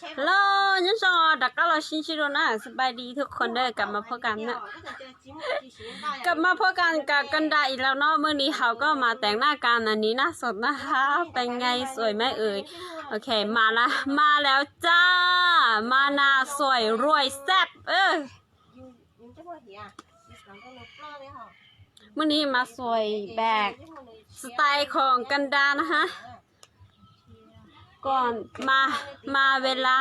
ฮัลโหลยันซอดักก็เราชินชิโรนะสบายดีทุกคนเด้อกลับมาพบกันนะกลับมาพบกันกับกันดาอีกแล้วเนาะมื้อนี้เขาก็มาแต่งหน้ากันอันนี้หน้าสดนะคะเป็นไงสวยไหมเอ่ยโอเคมาแล้วจ้ามาหน้าสวยรวยแซ่บมื้อนี้มาสวยแบกสไตล์ของกันดานะคะก่อนมาเวลา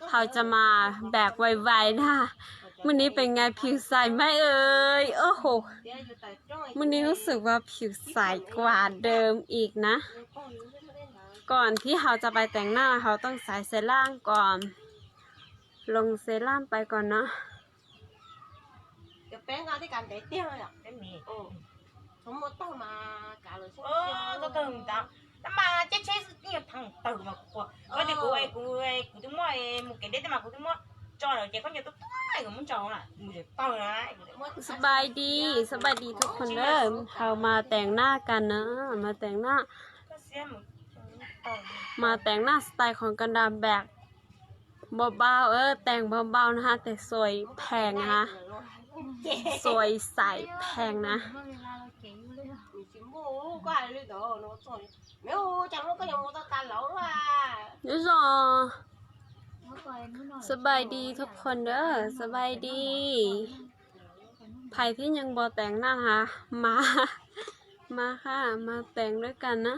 เขาจะมาแบกไวๆนะมื้อนี้เป็นไงผิวใสไหมเอ่ยโอ้โหมื้อนี้รู้สึกว่าผิวใสกว่าเดิมอีกนะก่อนที่เขาจะไปแต่งหน้าเขาต้องใส่เซรั่มก่อนลงเซรั่มไปก่อนเนาะแป้งเอาที่การเตะเตี้ยอ่ะเป็นมีสมมติต้องมาการเลยtôi từng đó mà chết nhiều thằng tử mà của cái thì của tôi mua một cái đấy mà của tôi mua cho rồi chị có nhiều tôi này cũng muốn cho là một cái to này สบายดีทุกคนเด้อเขามาแต่งหน้ากันนะมาแต่งหน้าสไตล์ของกันดาแบกเบาๆแต่งเบาๆนะคะแต่สวยแพงนะคะสวยใสแพงนะเดี๋ยวรอสบายดีทุกคนเด้อสบายดีใครที่ยังบ่แต่งหน้านะคะมาค่ะมาแต่งด้วยกันนะ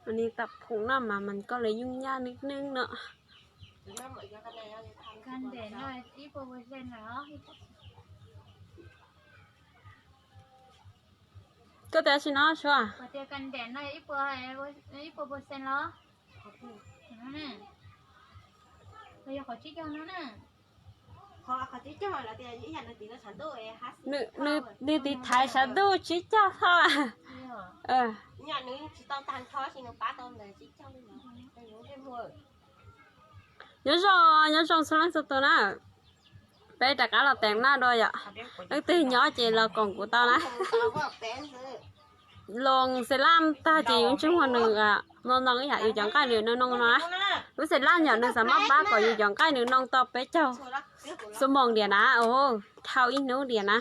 วันนี้ตัดผมหน้ามามันก็เลยยุ่งยากนิดนึงเนอะกันแดดหน่อยที่โปรโมชั่นเหรอก็แต่ชิโน่ชัวร์ประเดี๋ยวกันแดดหน่อยที่โปรโมชั่นเหรอนั่นน่ะเราอยากขอชี้แจงนั่นน่ะเขาที่จ่อแล้วแต่ยี่ห้อตีแล้วฉันตัวฮัสนึกติดท้ายฉันดูชี้เจ้าค่ะเนี่ยนึกต้องตันท้อชิโนป้าต้มเลยชี้เจ้าเลยนะแต่ยังไม่หมดnhớ trong sáng sớm tối na bây giờ cả là tèm na đôi ạ cái từ nhỏ chỉ là còn của tao nè lòng sẽ làm ta chỉ những chung hoa nữ à non cái nhà yêu chọn cái nữ non nó lúc sẽ làm nhỏ nữ sẽ mắc bác còn yêu chọn cái nữ non to bé châu số mòn điện á ô thao ít nấu điện á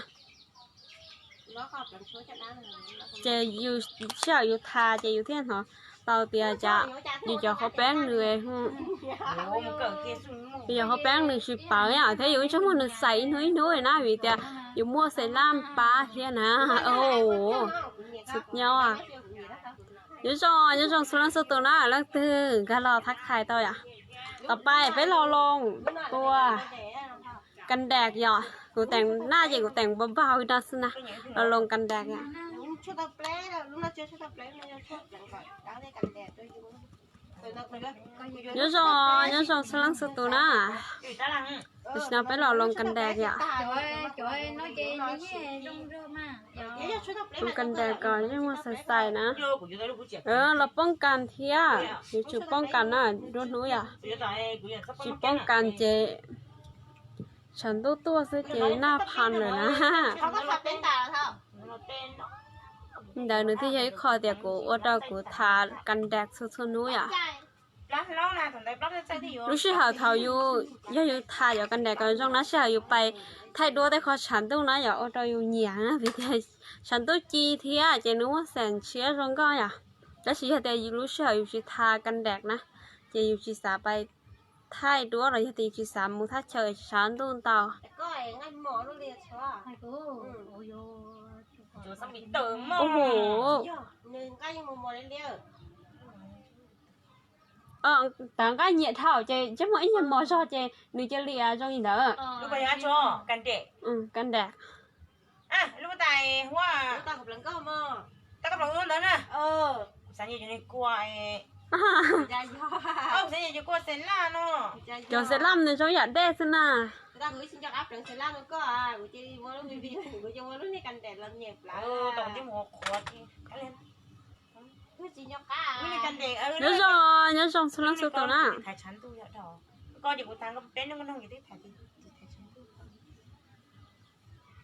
chơi yêu sao yêu tha chơi yêu thiên hả tao tiền trả đi cho họ bán người bây giờ họ bán người ship bảo à thấy những chúng mình xài núi na vì tiền dùng mua sẽ làm ba thiên à ô sụt nhau à nhớ cho số số tụi nó là từ cái lò thắt khai tôi à tập bài phải lo lông tuaกันแดกหยอกูแต่งหน้าอย่างกูแต่งเบาๆนะสินะเราลงกันแดกอ่ะชุดตะเปรย์แล้วลูกน่าเจอชุดตะเปรย์ไม่ยังชอบอย่างก่อนแล้วได้กันแดดด้วยอยู่nhớ cho sáng sớm tối na thì nào phải lò lồngกันแดกอ่ะลงกันแดกก่อนยังมาใส่นะเราป้องกันเที่ยอยู่จุดป้องกันน่ะดูหนูอ่ะจุดป้องกันเจฉันตัวซื้อเจหน้าพันเลยนะเขาก็ขับเป็นตาเท่าเดี๋ยวนึกที่ใช้คอเดียกูว่าเรากูทากันแดดสุดๆนู้อ่ะรู้สึกหาเท้าอยู่อยู่ทาอยู่กันแดดกันตรงนั้นใช่อยู่ไปไทยด้วยแต่ขอฉันตรงนั้นอย่าเราอยู่เหนียงนะพี่เจ้ฉันตัวจีเทียเจนึกว่าแสนเชียตรงก็อย่าแล้วสิแต่รู้สึกอยู่ที่ทากันแดดนะเจอยู่ที่สาไปไทยด้วยเราจะตีที่สามมือถ้าเฉยฉันต้นเตาก็งั้นหมอรู้เรียนชัวร์โอ้โหหนึ่งก็ยังหมอเรียนtao cái nhiệt thảo chơi chứ mỗi nhà mò cho chơi nữ chơi lìa cho gì đó lúc bây giờ cho cần đẹp cần đẹp lúc tài hoa tao gặp lần có mà tao gặp lần lớn à sáng giờ này qua sáng giờ qua sẽ là nó cho sẽ làm nữa cho nhận đẹp xin à tao gửi xin cho áp lần sẽ làm nó có à buổi chơi mua lúc đi buổi chơi mua lúc này cần đẹp làm nhẹp lại tổng cái một khóa cái lên nhớ trong số lượng số tao na thải chán tôi vậy đó coi thì của tao có bé nó không gì thế thải thì thải chán tôi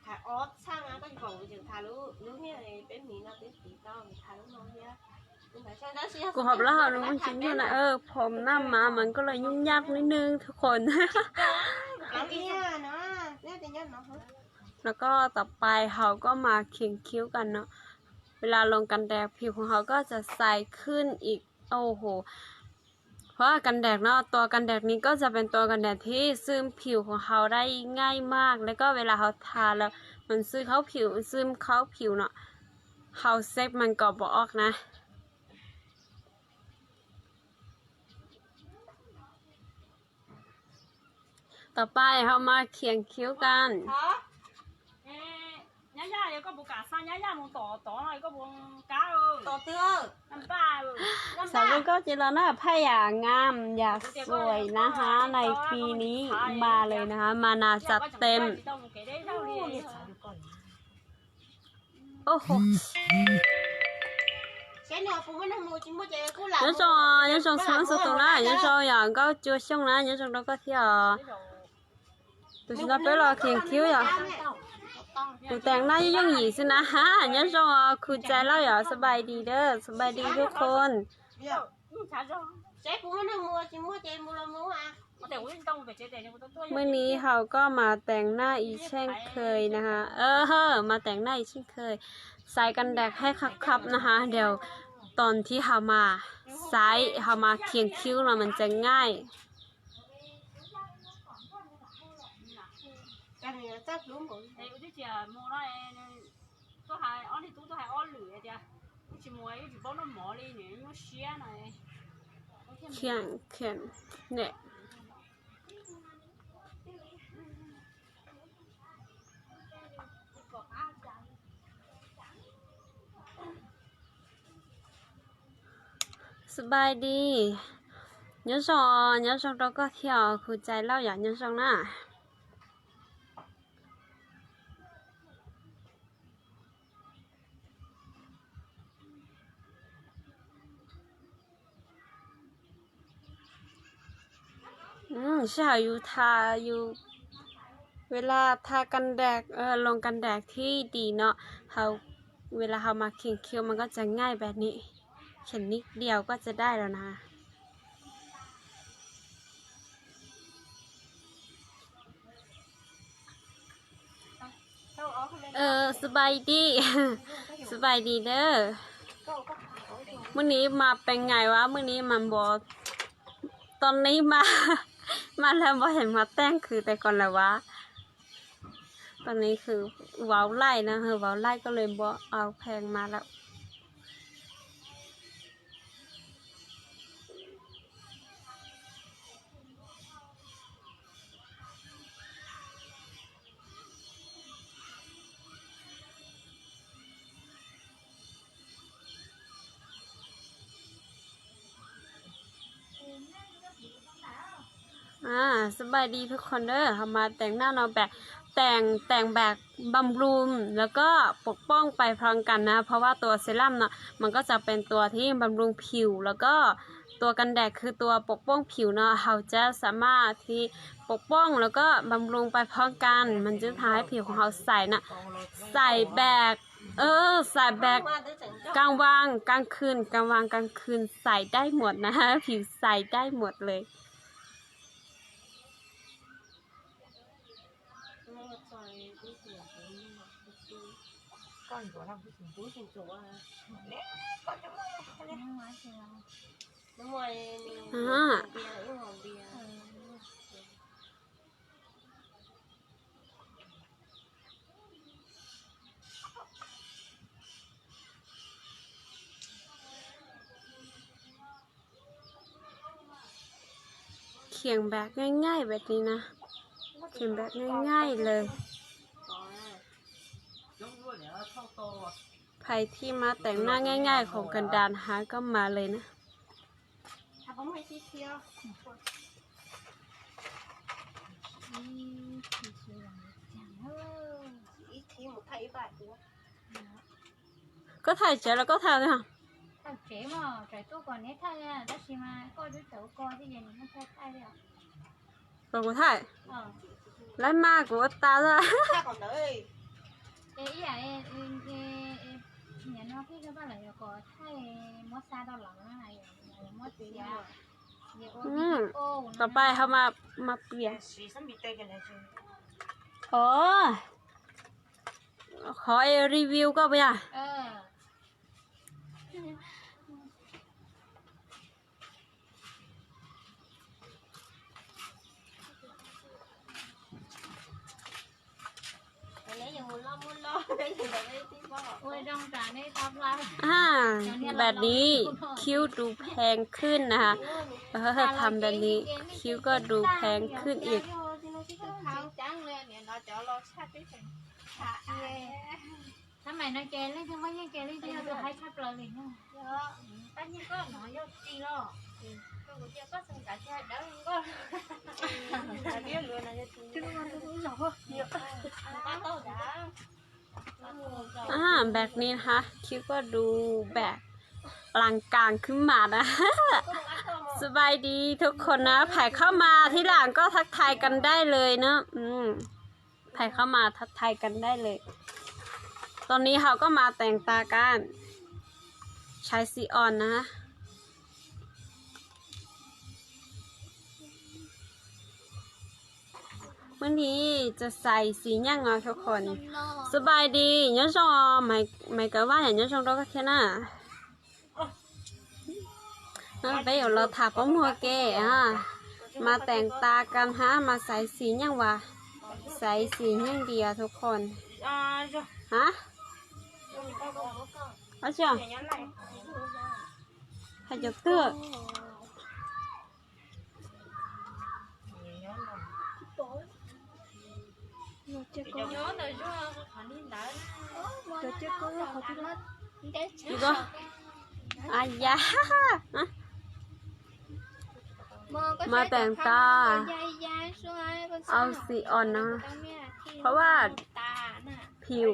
thải ót sang á có phòng trường thải lú như này bé mì nó bé tí to thải lú non nhá กูหอบแล้วเรามันชิ้นอยู่นะผมหน้ามามันก็เลยยุ่งยากนิดนึงทุกคน Làm cái nha nó, cái nha nó. แล้วก็ต่อไปเขาก็มาเขียนคิ้วกันเนาะเวลาลงกันแดดผิวของเขาก็จะใสขึ้นอีกโอ้โหเพราะว่ากันแดดเนาะตัวกันแดดนี้ก็จะเป็นตัวกันแดดที่ซึมผิวของเขาได้ง่ายมากแล้วก็เวลาเขาทาแล้วมันซึมเข้าผิวเนาะเขาเซ็กมันก็บ่ออกนะต่อไปเขามาเขียนคิ้วกัน nhá nhá có bộ cả sang nhá nhá một tỏ này có bộ cá ơi Tổ tiêu. năm ba สาวก็จิรนาพยางามอยากสวยนะคะในปีนี้มาเลยนะคะมานาจัดเต็มโอ้โห Cái nhỏ phụ mới mua chỉ mua chơi cú làm. nhớ cho sáng sớm tối nay nhớ cho nhà có chưa xong lá nhớ cho nó có theo tụi chúng ta bé lo khiển khiếu rồi tụi tàng nay giống gì xin á ha nhớ cho khu trái lo rồiสบายดีเด้อสบายดีทุกคน Cái phụ mới mua chỉ mua chơi mua là mua à. มื้อนี้เขาก็มาแต่งหน้าอีกเช่นเคยนะคะมาแต่งหน้าอีกเช่นเคยใส่กันแดดให้คับๆนะคะเดี๋ยวตอนที่เขามาเขามาเขียนคิ้วแล้วมันจะง่าย Cái này là chắc đúng rồi.เขียนเนี่ยสบายดีnhớ cho đó có theo khu trái lao giả nhớ xong nèใช่อยู่เวลาทากันแดดลงกันแดดที่ดีเนาะเวลาเขามาเขียนคิ้วมันก็จะง่ายแบบนี้เขียนนิดเดียวก็จะได้แล้วนะสบายดี สบายดีเด้อมื้อนี้มาเป็นไงวะมื้อนี้มันบ่ตอนนี้มา แล้วบ่เห็นมาแต่งคือแต่ก่อนแล้ววะตอนนี้คือว้าวไล่นะว้าวไล่ก็เลยบ่เอาแพงมาแล้วสบายดีทุกคนเด้อเขามาแต่งหน้าเราแบบแต่งแบบบำรุงแล้วก็ปกป้องไปพร้อมกันนะเพราะว่าตัวเซรั่มเนาะมันก็จะเป็นตัวที่บำรุงผิวแล้วก็ตัวกันแดดคือตัวปกป้องผิวเนาะเขาจะสามารถที่ปกป้องแล้วก็บำรุงไปพร้อมกันมันจะทำให้ผิวของเขาใสนะใส่แบบใส่แบบกลางวันกลางคืนใส่ได้หมดนะผิวใสได้หมดเลยcon của làm cái gì cũng chủ à nè con cho mày Đúng rồi. Bia. เขียนแบบง่ายๆแบบนี้นะเขียนแบบง่ายๆเลยใครที่มาแต่งหน้าง่ายๆของกันดารหาก็มาเลยนะ Không hay xí theo. Ít thêm một thầy vậy nữa. ก็ถ่ายเสร็จแล้วก็ถ่ายเลยค่ะ Tao chế mà trái tu còn nét thay à, đó chỉ mà coi đứa cháu coi thì giờ nó thay đấy à. บอกกูถ่ายไล่มากกูตาเลย Ta còn đợi. Ê ý à, nhà nó cái bao là có thay mót xa đau lòng này mót gì à ต่อไปเขามาเปลี่ยน สีสันบีเตกันเลยจ้ะ โอ้ขอรีวิวก็ไปอ่ะ lấy giờ muốn lo đấy thì để đi tí bao ôi trong trả đây tao ra แบบนี้คิ้วดูแพงขึ้นนะคะทำแบบนี้คิ้วก็ดูแพงขึ้นอีก tháo trắng lên nè nó cho lo sát đấy thìถ้าไม่นะแกเล่นทั้งวันยังแกเล่นที่เราจะให้ชัดเลยเลยเนี่ย tất nhiên có nói vô chi lo tôi cũng chưa có sân cả cha đỡ có biết luôn là chứ không có rõ nhiều ta đâu đã แบบนี้นะคะคิ้วก็ดูแบบอลังการขึ้นมานะ สบายดีทุกคนนะไผ่เข้ามาที่หลังก็ทักทายกันได้เลยเนาะไผ่เข้ามาทักทายกันได้เลย ตอนนี้เขาก็มาแต่งตากันใช้สีอ่อนนะวันนี้จะใส่สีย่างเงาทุกคนสบายดีnhớ cho mày cả ba nhớ trong đó các thế nào bây giờเราถาป้อมหัวแกมาแต่งตากันฮะมาใส่สีย่างวะใส่สีย่างเดียวทุกคนฮะเอาจ้ะให้จบเตื้อnhớ rồi chú họ đi đỡ tôi chưa có họ chưa hết chị có ai daมาแต่งตาเอาสีอ่อนนะเพราะว่าผิว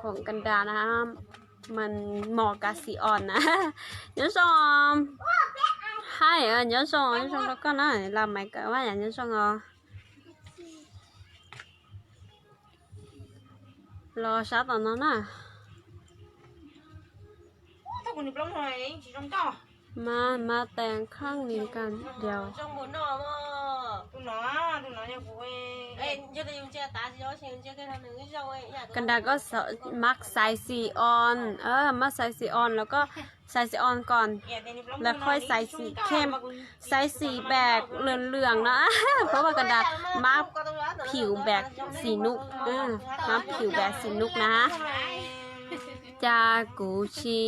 ของกันดานะมันเหมาะกับสีอ่อนนะnhớ xong hay nhớ xong đó con ơi làm mày cả quá nhớ xong rồi lo sát vào nó nèมาแต่งข้างนี้กันเดี๋ยว trong bốn nọ mà tụi nó nhà bố ê chưa thấy chưa tá gì đó xem chưa cái thằngนึงcái rau ấy กันดาก็มักใส่สีอ่อนมาใส่สีอ่อนแล้วก็ใส่สีอ่อนก่อนแล้วค่อยใส่สีเข้มใส่สีแบบเหลืองๆนะ เพราะว่ากันดามักผิวแบบสีนุกมักผิวแบบสีนุกนะจากูชิ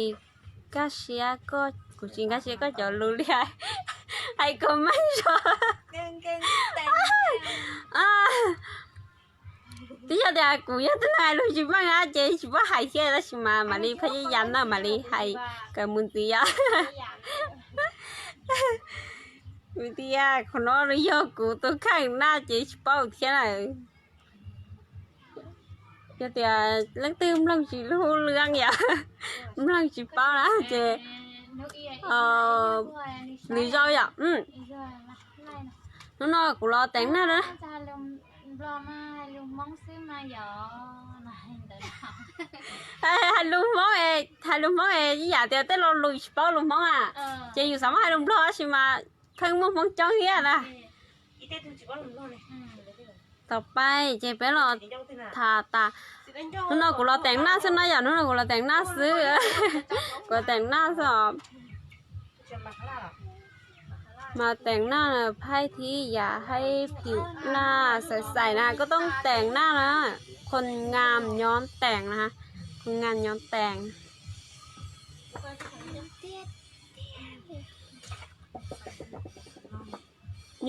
กาเชียก็กูชิงกาเชียก็จะรู้เรียไอ้ก็ไม่ชอบ bây giờ thì cụ nhất thế này luôn chỉ mang ra chơi chỉ có hai xe đó mà đi phải dành đó mà đi hay cái muốn gì á vì con nó đi vô cụ tôi khai na chỉ bao thế này giờ thì lần tư lần chỉ lưu lương vậy lần chỉ bao đó chị lý do vậy nó cũng lo tính đó lo mà luôn mong xíu mà giờ này đợi hai luôn món ê với giờ thì tới lo lùi bao luôn món à chị dù sống hai luôn lo xí mà thân món cho kia nèต่อไปchị phải lo thà ta nó cũng lo tiền na xin nó giờ nó cũng lo tiền na xứ của tiền na saoมาแต่งหน้านะไพ่ที่อย่าให้ผิวหน้าใสๆนะก็ต้องแต่งหน้านะคนงามย้อนแต่งนะคะคนงามย้อนแต่ง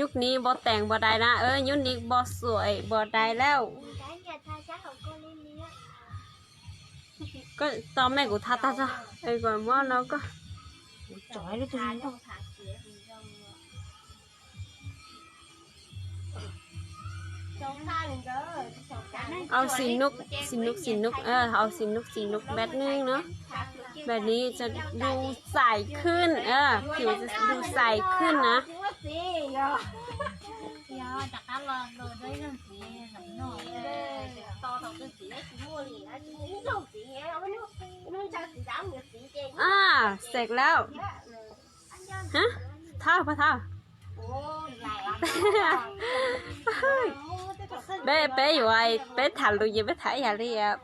ยุคนี้บ่แต่งบ่ได้นะยุคนี้บ่สวยบ่ได้แล้วก็ตอนแม่กูทาตาจ้ะก่อนว่าnóก็จ่อยเลยตัวนี้เอาสีนุกเอาสีนุกแบบนึงเนาะแบบนี้จะดูใสขึ้นผิวจะดูใสขึ้นนะ เดี๋ยวจากนั้นเราได้เรื่องสีหน่อยหน่อย to thằng cái gì chỉ mua gì á chỉ mua đâu gì nghe nó cho gì dám người gì chơi เสร็จแล้วฮะเท่าพะเท่า ôi dài lắm เป๊อยู่ไอ้เป๊ถ่ายรูปยังไม่ถ่ายอย่าเรียบ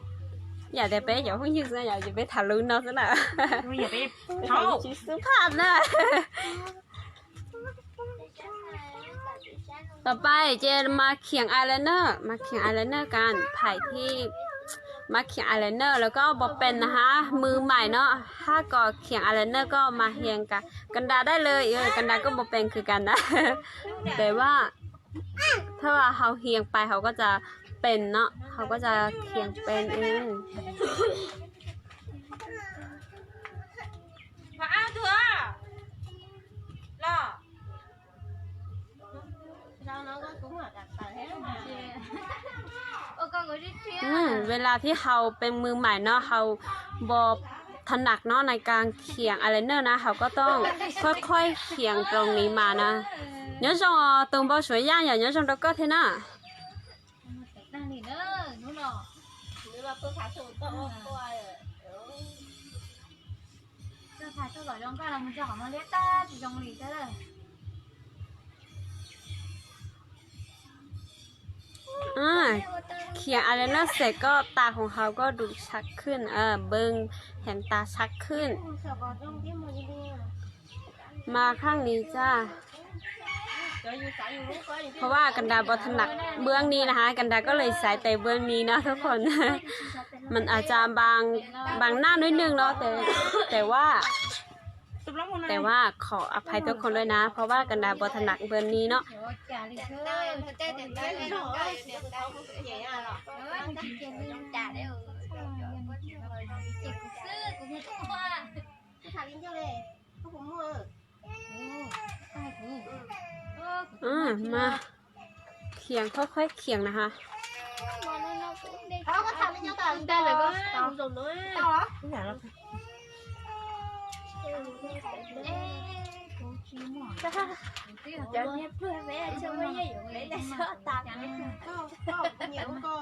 อย่าแต่เป๊อย่าเพิ่งยืดนะอย่าไปถ่ายรูปนอนซะหน่อย อย่าไป เขา เท่า ชิสุภาพนะต่อไปเจมาเขียงอายไลเนอร์มาเขียงอายไลเนอร์กันไผ่ที่มาเขียงอายไลเนอร์แล้วก็บอกเป็นนะคะมือใหม่เนาะถ้าก็เขียงอายไลเนอร์ก็มาเฮียงกันดาได้เลยกันดาก็บอกเป็นคือกันนะ แต่ว่าถ้าว่าเขาเฮียงไปเขาก็จะเป็นเนาะเขาก็จะเขียงเป็นมาอ้าวเถอะล่ะ sao nó cũng là đặt tài hết mà ก็ก็จะเชีย เวลาที่เขาเป็นมือใหม่เนาะเขาบอกถนัดเนาะในการเขียงอายไลเนอร์นะเขาก็ต้องค่อยๆเขียงตรงนี้มานะnhớ xong từng bao suy giang nhớ xong đâu có thế nào นั่นนี่เด้อนู้นเนาะ nếu mà tôi thả sổ tôi coi จะถ่ายตัวหล่อยองก็เรามันจะหอมมาเล็ดตาจีจงหลีได้เลย เขียนอะไรนะเสร็จก็ตาของเขาก็ดูชัดขึ้นเบิ้งเห็นตาชัดขึ้น sợ có trong cái mà như thế มาข้างนี้จ้า rồi như phải như lúc coi เพราะว่ากันดาบถนัดเบื้องนี้นะคะกันดาก็เลยใส่แต่เบื้องนี้นะทุกคน มันอาจจะบางหน้านิดนึงเนาะแต่ว่าขออภัยทุกคนด้วยนะ เพราะว่ากันดาบถนัดเบื้องนี้เนาะ เดี๋ยวจ่าลิเธอ rồi tao cũng sẽ vậy à rồi จะเขียนยังจ่าได้เจ็บซื้อกูไม่ต้องว่า cái thằng lên cho này không có mua ใช่กู มาเขียงค่อยๆเขียงนะคะ không có thằng lên cho tao đây là có tao dùng nữa tao đó ไม่อยากแล้ว กูชี้หมอน cho nhéพื่อนแม่ช่วยไม่อยู่เลยแต่ชอบตามก็เหนียวก็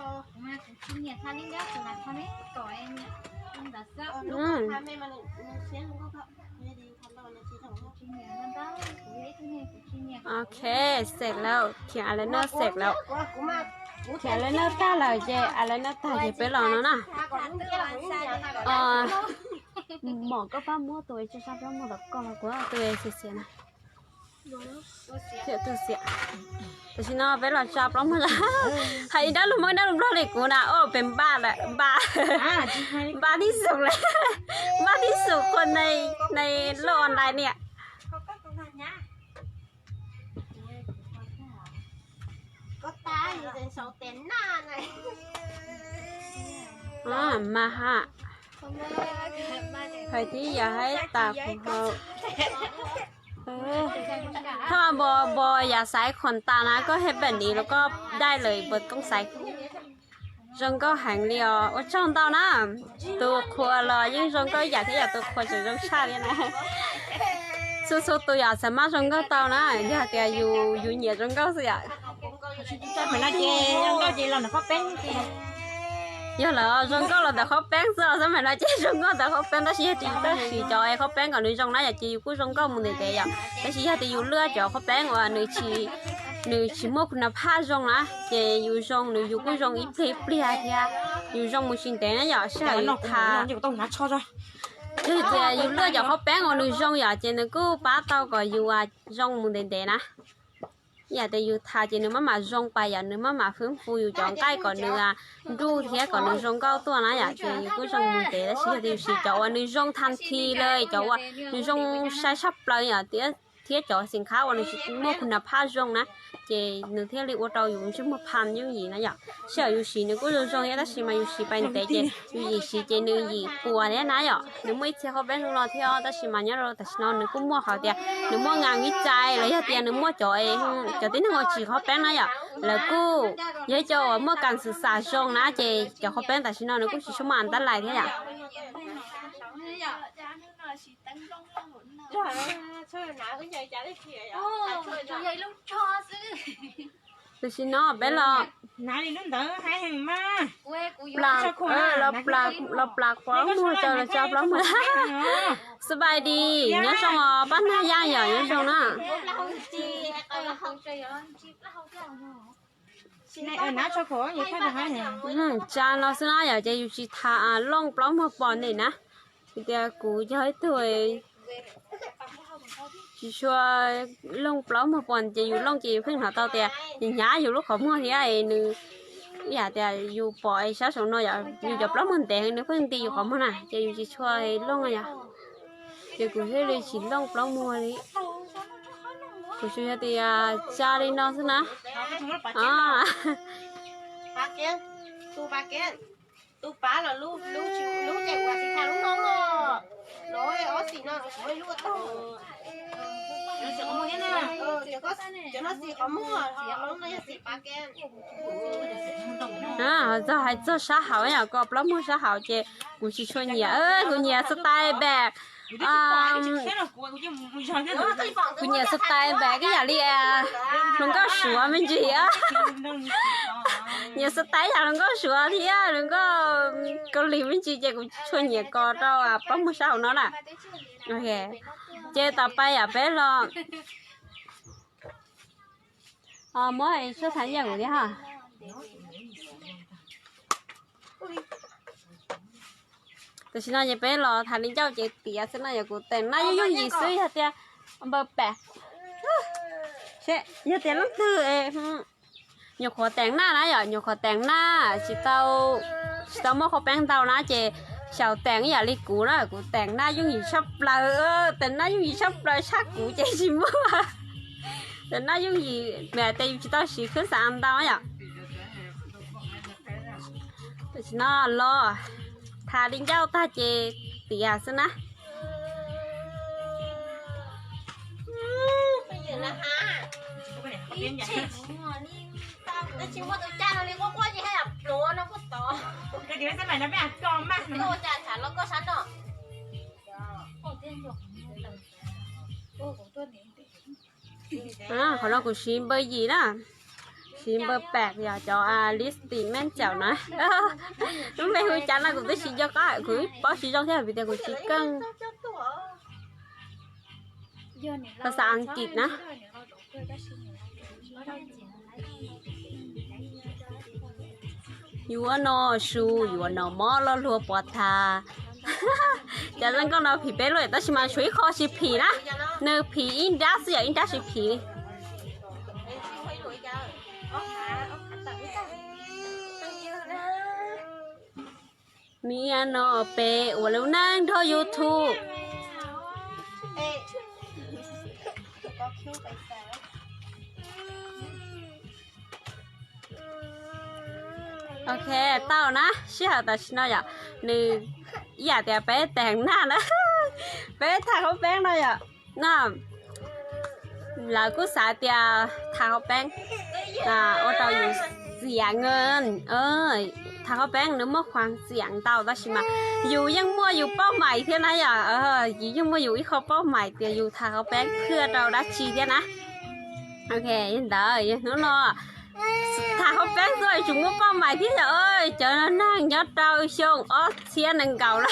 มากูชี้เนี่ยท่านี้แล้วสลัดท่านี้ก่อยเนี่ยมันดัดซับ ลูกทำให้มันเสียงก็ไม่ดีทำแล้วมันชี้ของเขา ชี้เนี่ยมันได้กูให้ที่นี่กูชี้เนี่ย โอเคเสร็จแล้วเขียงอะไรเนอร์เสร็จแล้ว กูมา เขียงอะไรเนอร์ตาเลยเจอะไรเนอร์ตาเจไปลองแล้วนะ หมอก็ป้ามั่วตัวจะชอบแล้วหมอแบบก็มาก็ตัวเสียนะเสียตัวเสียแต่ฉันเอาไปหลอดชอบแล้วมันละให้ได้รู้มั้ยได้รู้เลยกูนะโอ้เป็นบ้าแหละบ้าบ้าที่สุดเลยบ้าที่สุดคนในโลกออนไลน์เนี่ย có ta thì đến 6 tiếng na này มาฮะใครที่อยากให้ตาของเขาถ้ามาบออยากใส่ขนตานะก็ให้แบบนี้แล้วก็ได้เลยบนต้องใส่จงก็หังเลียวว่าจ้องเตานะตัวครัวรอยิ่งจงก็อยากที่อยากตัวครัวจะจงชาเนี่ยนะสู้ๆตัวอยากสามารถจงก็เตานะอยากแต่อยู่เหนียวจงก็เสีย จะไปละเจยังก็เจเราเนี่ยเขาเป็น giờ là trong có là đã khó bán sao sao mà nói chứ trong có đã khó bán đó chỉ cho em khó bán còn nữ trong đó là chỉ cứ trong có một đề đề vậy đó chỉ thì dùng lừa cho khó bán và nữ chỉ một là pha trong á chỉ dùng trong nữ dùng cái trong ít phê bia thì dùng trong một xin tiền đó giờ sẽ dùng thà chỉ có tông nát cho rồi thì dùng lừa cho khó bán còn nữ trong giờ chỉ nữ cứ bắt tao gọi dùng trong một đề đề nè giờ thì dù thà chỉ nếu mà rong bài giờ nếu mà phương phu dù chọn cái còn nữa ru thế còn nữa rong cao tua nó giờ thì cứ rong một tế đó thì chỉ chọn nữa rong thanh thiเลยchọn nữa rong sai sắpเลยgiờ thế chọn sinh khá và nữa muaคุณภาพrongนะchỉ nữa thế liệu ở đâu dùng chứ một pan như gì nó giờ sợ dù gì nữa cứ rong thế đó thì mà dù gì bài tế chỉ dù gì chỉ nữa gì của đấy nó giờ nếu mấy thế họ bán lo theo đó thì mà nhớ rồi tại sao nữa cũng mua họ tiền nữa mua ngang ít trái lấy hết tiền nữa mua cho đến họ chỉ họ bán nó giờ là cứ với cho mua càng sự xả rong nó chỉ cho họ bán tại sao nữa cũng chỉ số mà ăn lại thế ạ chơi nào cái chơi chả đấy kìa Trời ơi lúc cho xứ. แต่ชินอเบลล่ะ นายนุ่นเด้อให้เห็นมา Quê của ปลากเราปลากพร้อมมือเจอจับแล้วมือสบายดีเนี่ยชงอ๋อบ้านนายย่าอย่างเนี่ยชงน่ะ là không chơi ơi, chip là không chơi nhỏ. นายน้าชอบขออย่าแค่ได้ให้เห็น จานเราสนาอยากจะอยู่ที่ท่าล่องปล้องมาปอนนี่นะเดี๋ยวกูจะให้ตัวchỉ cho lông plau mà còn chỉ dùng lông chỉ khuyên họ tao thì nhá dùng lúc không mua thì ai nữ dạ thì dùng bỏi sao sống nó dạ dùng chụp lông mình tiền nếu khuyên thì dùng không mua nè chỉ dùng chỉ cho lông à dạ thì cũng sẽ lấy chỉ lông plau mua đi cũng sẽ thì cha đi nó thế nào à ba kia tu ba là lu chạy qua thì thà lu non rồi nói ở xí nó nói lu to nó sẽ có một cái này cho nó xí có mua nó xí ba kia giờ hay cho xã hội nhà có plau mua xã hội chị cũng chỉ cho nhà cũng nhà style bag cũng nhà style bag cái nhà đi đừng có sửa mình gì á nhà style nhà đừng có sửa thì đừng có liếm mình gì chị cũng cho nhà có đâu plau mua xã hội nó nè ok chị tập bay bé lo mới số tháng giờ rồi haแต่ฉันจะไปรอทานนี้เจ้าเจตีฉันอยากกูแต่งหน้ายุ่งยี่ซื้อฮะเจ้าเบอร์แปดเช่ยแต่ลูกตื่นอยากขอแต่งหน้านะอยากขอแต่งหน้าชิเต้ามาขอแป้งเต้านะเจชาวแต่งอย่าลิกูนะกูแต่งหน้ายุ่งยี่ชอบเลยแต่งหน้ายุ่งยี่ชอบเลยชักกูเจชิมัวแต่หน้ายุ่งยี่แม่แต่อยู่ชิเต้าสีขึ้น3 เต้าอ่ะแต่ฉันรอทาดิ้งเจ้าตาเจตียสินะ bây giờ là ha cái này chị nó chỉ mua từ cha nó đi qua gì hay là lúa nó có to cái điều này nó bị ăn con mà cái ô cha chả nó có sẵn rồi họ nói của xin bơi gì đó xin bơi bạc giờ cho listing men chào nói lúc này hơi chán là cũng tới xin cho có cứ bỏ xin cho theo vì thế của chị cânภาษาอังกฤษนะ you are no shoe you are no more แล้วรัวปอดทาจากนั้นก็เราผีไปเลยแต่ชิมาช่วยคอชิผีนะเนื้อผีอินดัสอย่างอินดัสผีมีอันโนเปว่าแล้วนั่งทอ YouTube โอเคเต้านะเชื่อแต่ฉันน่ะอย่านี่อยากแต่ไปแต่งหน้านะไปทาเขาแป้งหน่อยอ่ะน่ะแล้วก็สาเตียทาเขาแป้งโอ้เต้าอยู่เสียเงินทาเขาแป้งนึกว่าความเสียงเต้าแต่ใช่ไหมอยู่ยังมัวอยู่เป้าหมายเท่านั้นอ่ะยังมัวอยู่อีกเขาเป้าหมายเตียอยู่ทาเขาแป้งเพื่อเราได้ชีเท่านะโอเคยันเด้อยันนู้นเนาะthà không biết rồi chúng có bao mày thế ơi chờ nó năng nhớ đau xương xia nâng cầu là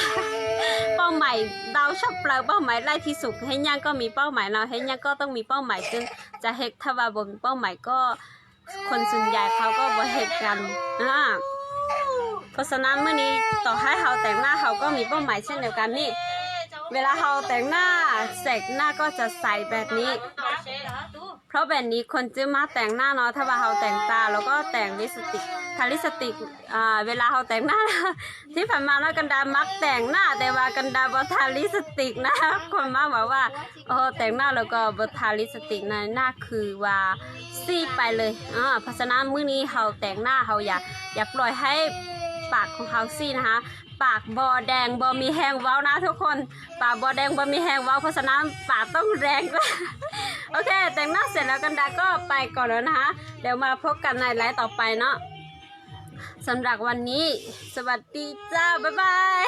bao mày đau sắp lời bao mày lại thì sụp hay nha cóมีเป้าหมายเราให้nhaก็ต้องมีเป้าหมายซึ่งจะเหตุถ้าว่าบ่มีเป้าหมายก็คนส่วนใหญ่เขาก็บ่เหตุกันเพราะฉะนั้นเมื่อนี้ต่อให้เขาแต่งหน้าเขาก็มีเป้าหมายเช่นเดียวกันนี่เวลาเขาแต่งหน้าเสร็จหน้าก็จะใสแบบนี้เพราะแบบนี้คนจะมาแต่งหน้าเนาะถ้าว่าเขาแต่งตาแล้วก็แต่งลิปสติกทาลิปสติกเวลาเขาแต่งหน้าที่ผ่านมาแล้วกันดามักแต่งหน้าแต่ว่ากันดาบ่ทาลิปสติกนะคนมาบอกว่าแต่งหน้าแล้วก็บ่ทาลิปสติกนะหน้าคือว่าซีดไปเลยเพราะฉะนั้นมื้อนี้เขาแต่งหน้าเขาอย่าปล่อยให้ปากของเขาซีดนะคะปากบอแดงบอมีแหงเว้านะทุกคนปากบอแดงบอมีแหงเว้าเพราะฉะนั้นปากต้องแรงด้วยโอเคแต่งหน้าเสร็จแล้วกันดาก็ไปก่อนแล้วนะคะเดี๋ยวมาพบกันในไลฟ์ต่อไปเนาะสำหรับวันนี้สวัสดีจ้าบ๊ายบาย